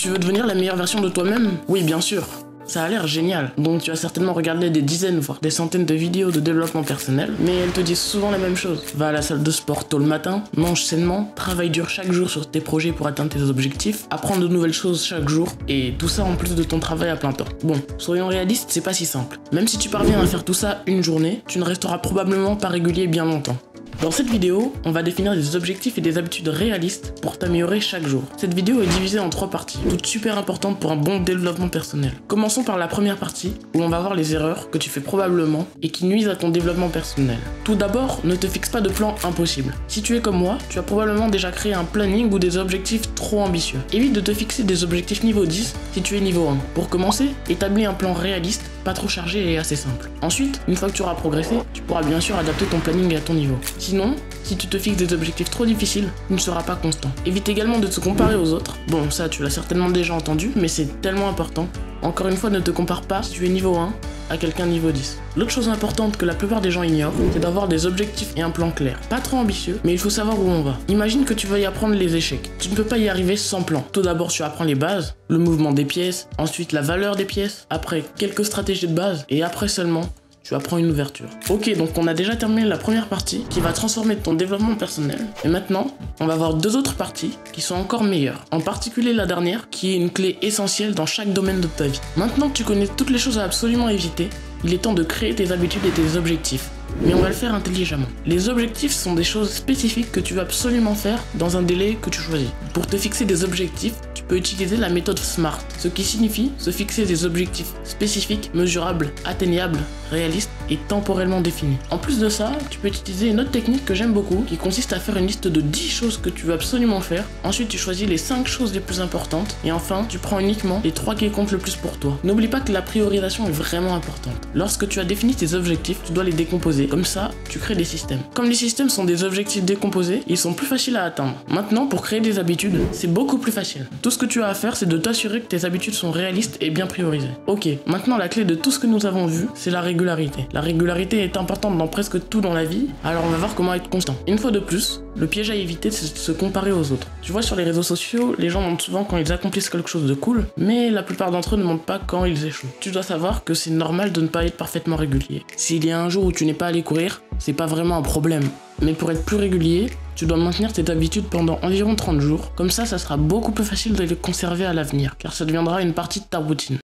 Tu veux devenir la meilleure version de toi-même? Oui, bien sûr. Ça a l'air génial, donc tu as certainement regardé des dizaines voire des centaines de vidéos de développement personnel, mais elles te disent souvent la même chose. Va à la salle de sport tôt le matin, mange sainement, travaille dur chaque jour sur tes projets pour atteindre tes objectifs, apprends de nouvelles choses chaque jour, et tout ça en plus de ton travail à plein temps. Bon, soyons réalistes, c'est pas si simple. Même si tu parviens à faire tout ça une journée, tu ne resteras probablement pas régulier bien longtemps. Dans cette vidéo, on va définir des objectifs et des habitudes réalistes pour t'améliorer chaque jour. Cette vidéo est divisée en 3 parties, toutes super importantes pour un bon développement personnel. Commençons par la première partie, où on va voir les erreurs que tu fais probablement et qui nuisent à ton développement personnel. Tout d'abord, ne te fixe pas de plan impossible. Si tu es comme moi, tu as probablement déjà créé un planning ou des objectifs trop ambitieux. Évite de te fixer des objectifs niveau 10 si tu es niveau 1. Pour commencer, établis un plan réaliste, pas trop chargé et assez simple. Ensuite, une fois que tu auras progressé, tu pourras bien sûr adapter ton planning à ton niveau. Sinon, si tu te fixes des objectifs trop difficiles, tu ne seras pas constant. Évite également de te comparer aux autres. Bon, ça tu l'as certainement déjà entendu, mais c'est tellement important. Encore une fois, ne te compare pas si tu es niveau 1 à quelqu'un niveau 10. L'autre chose importante que la plupart des gens ignorent, c'est d'avoir des objectifs et un plan clair. Pas trop ambitieux, mais il faut savoir où on va. Imagine que tu veux y apprendre les échecs. Tu ne peux pas y arriver sans plan. Tout d'abord, tu apprends les bases, le mouvement des pièces, ensuite la valeur des pièces, après quelques stratégies de base, et après seulement, tu apprends une ouverture. Ok, donc on a déjà terminé la première partie qui va transformer ton développement personnel. Et maintenant, on va voir 2 autres parties qui sont encore meilleures. En particulier la dernière, qui est une clé essentielle dans chaque domaine de ta vie. Maintenant que tu connais toutes les choses à absolument éviter, il est temps de créer tes habitudes et tes objectifs. Mais on va le faire intelligemment. Les objectifs sont des choses spécifiques que tu vas absolument faire dans un délai que tu choisis. Pour te fixer des objectifs, tu peux utiliser la méthode SMART, ce qui signifie se fixer des objectifs spécifiques, mesurables, atteignables, réalistes et temporellement définis. En plus de ça, tu peux utiliser une autre technique que j'aime beaucoup, qui consiste à faire une liste de 10 choses que tu veux absolument faire. Ensuite, tu choisis les 5 choses les plus importantes et enfin, tu prends uniquement les 3 qui comptent le plus pour toi. N'oublie pas que la priorisation est vraiment importante. Lorsque tu as défini tes objectifs, tu dois les décomposer. Comme ça, tu crées des systèmes. Comme les systèmes sont des objectifs décomposés, ils sont plus faciles à atteindre. Maintenant, pour créer des habitudes, c'est beaucoup plus facile. Tout ce que tu as à faire, c'est de t'assurer que tes habitudes sont réalistes et bien priorisées. Ok, maintenant la clé de tout ce que nous avons vu, c'est la régularité. La régularité est importante dans presque tout dans la vie, alors on va voir comment être constant. Une fois de plus, le piège à éviter, c'est de se comparer aux autres. Tu vois, sur les réseaux sociaux, les gens montrent souvent quand ils accomplissent quelque chose de cool, mais la plupart d'entre eux ne montrent pas quand ils échouent. Tu dois savoir que c'est normal de ne pas être parfaitement régulier. S'il y a un jour où tu n'es pas allé courir, c'est pas vraiment un problème. Mais pour être plus régulier, tu dois maintenir tes habitudes pendant environ 30 jours. Comme ça sera beaucoup plus facile de les conserver à l'avenir, car ça deviendra une partie de ta routine.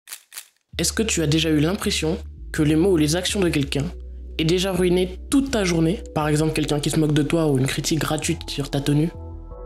Est-ce que tu as déjà eu l'impression que les mots ou les actions de quelqu'un aient déjà ruiné toute ta journée? Par exemple, quelqu'un qui se moque de toi ou une critique gratuite sur ta tenue?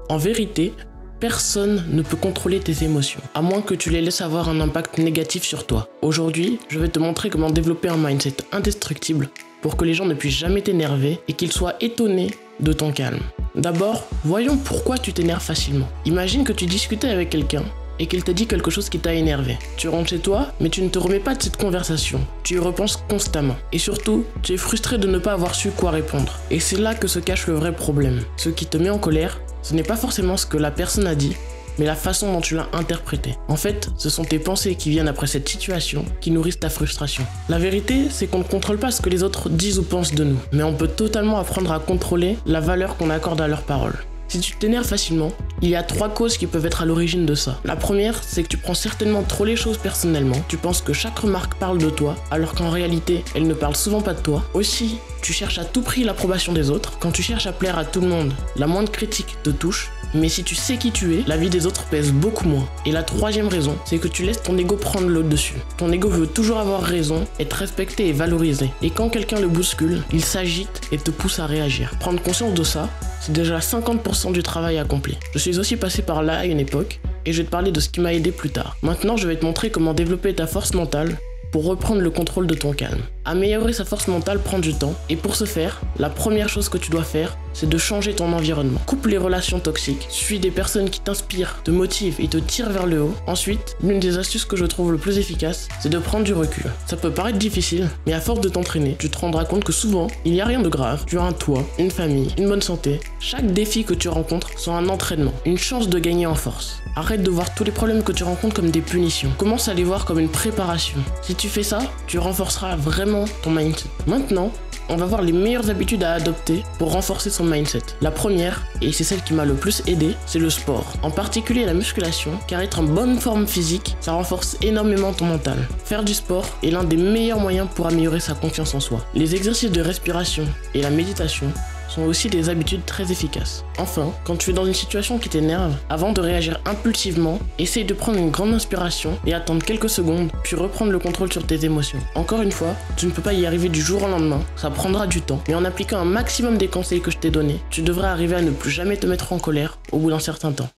En vérité, personne ne peut contrôler tes émotions, à moins que tu les laisses avoir un impact négatif sur toi. Aujourd'hui, je vais te montrer comment développer un mindset indestructible pour que les gens ne puissent jamais t'énerver et qu'ils soient étonnés de ton calme. D'abord, voyons pourquoi tu t'énerves facilement. Imagine que tu discutais avec quelqu'un et qu'il t'a dit quelque chose qui t'a énervé. Tu rentres chez toi, mais tu ne te remets pas de cette conversation. Tu y repenses constamment. Et surtout, tu es frustré de ne pas avoir su quoi répondre. Et c'est là que se cache le vrai problème. Ce qui te met en colère, ce n'est pas forcément ce que la personne a dit, mais la façon dont tu l'as interprété. En fait, ce sont tes pensées qui viennent après cette situation qui nourrissent ta frustration. La vérité, c'est qu'on ne contrôle pas ce que les autres disent ou pensent de nous, mais on peut totalement apprendre à contrôler la valeur qu'on accorde à leurs paroles. Si tu t'énerves facilement, il y a 3 causes qui peuvent être à l'origine de ça. La première, c'est que tu prends certainement trop les choses personnellement. Tu penses que chaque remarque parle de toi, alors qu'en réalité, elle ne parle souvent pas de toi. Aussi, tu cherches à tout prix l'approbation des autres. Quand tu cherches à plaire à tout le monde, la moindre critique te touche. Mais si tu sais qui tu es, la vie des autres pèse beaucoup moins. Et la 3e raison, c'est que tu laisses ton ego prendre le dessus. Ton ego veut toujours avoir raison, être respecté et valorisé. Et quand quelqu'un le bouscule, il s'agite et te pousse à réagir. Prendre conscience de ça, c'est déjà 50% du travail accompli. Je suis aussi passé par là à une époque, et je vais te parler de ce qui m'a aidé plus tard. Maintenant, je vais te montrer comment développer ta force mentale pour reprendre le contrôle de ton calme. Améliorer sa force mentale prend du temps, et pour ce faire, la première chose que tu dois faire, c'est de changer ton environnement. Coupe les relations toxiques, suis des personnes qui t'inspirent, te motivent et te tirent vers le haut. Ensuite, l'une des astuces que je trouve le plus efficace, c'est de prendre du recul. Ça peut paraître difficile, mais à force de t'entraîner, tu te rendras compte que souvent, il n'y a rien de grave. Tu as un toit, une famille, une bonne santé. Chaque défi que tu rencontres sont un entraînement, une chance de gagner en force. Arrête de voir tous les problèmes que tu rencontres comme des punitions. Commence à les voir comme une préparation. Si tu fais ça, tu renforceras vraiment ton mindset. Maintenant, on va voir les meilleures habitudes à adopter pour renforcer son mindset. La première, et c'est celle qui m'a le plus aidé, c'est le sport. En particulier la musculation, car être en bonne forme physique, ça renforce énormément ton mental. Faire du sport est l'un des meilleurs moyens pour améliorer sa confiance en soi. Les exercices de respiration et la méditation sont aussi des habitudes très efficaces. Enfin, quand tu es dans une situation qui t'énerve, avant de réagir impulsivement, essaye de prendre une grande inspiration et attendre quelques secondes, puis reprendre le contrôle sur tes émotions. Encore une fois, tu ne peux pas y arriver du jour au lendemain, ça prendra du temps, mais en appliquant un maximum des conseils que je t'ai donnés, tu devrais arriver à ne plus jamais te mettre en colère au bout d'un certain temps.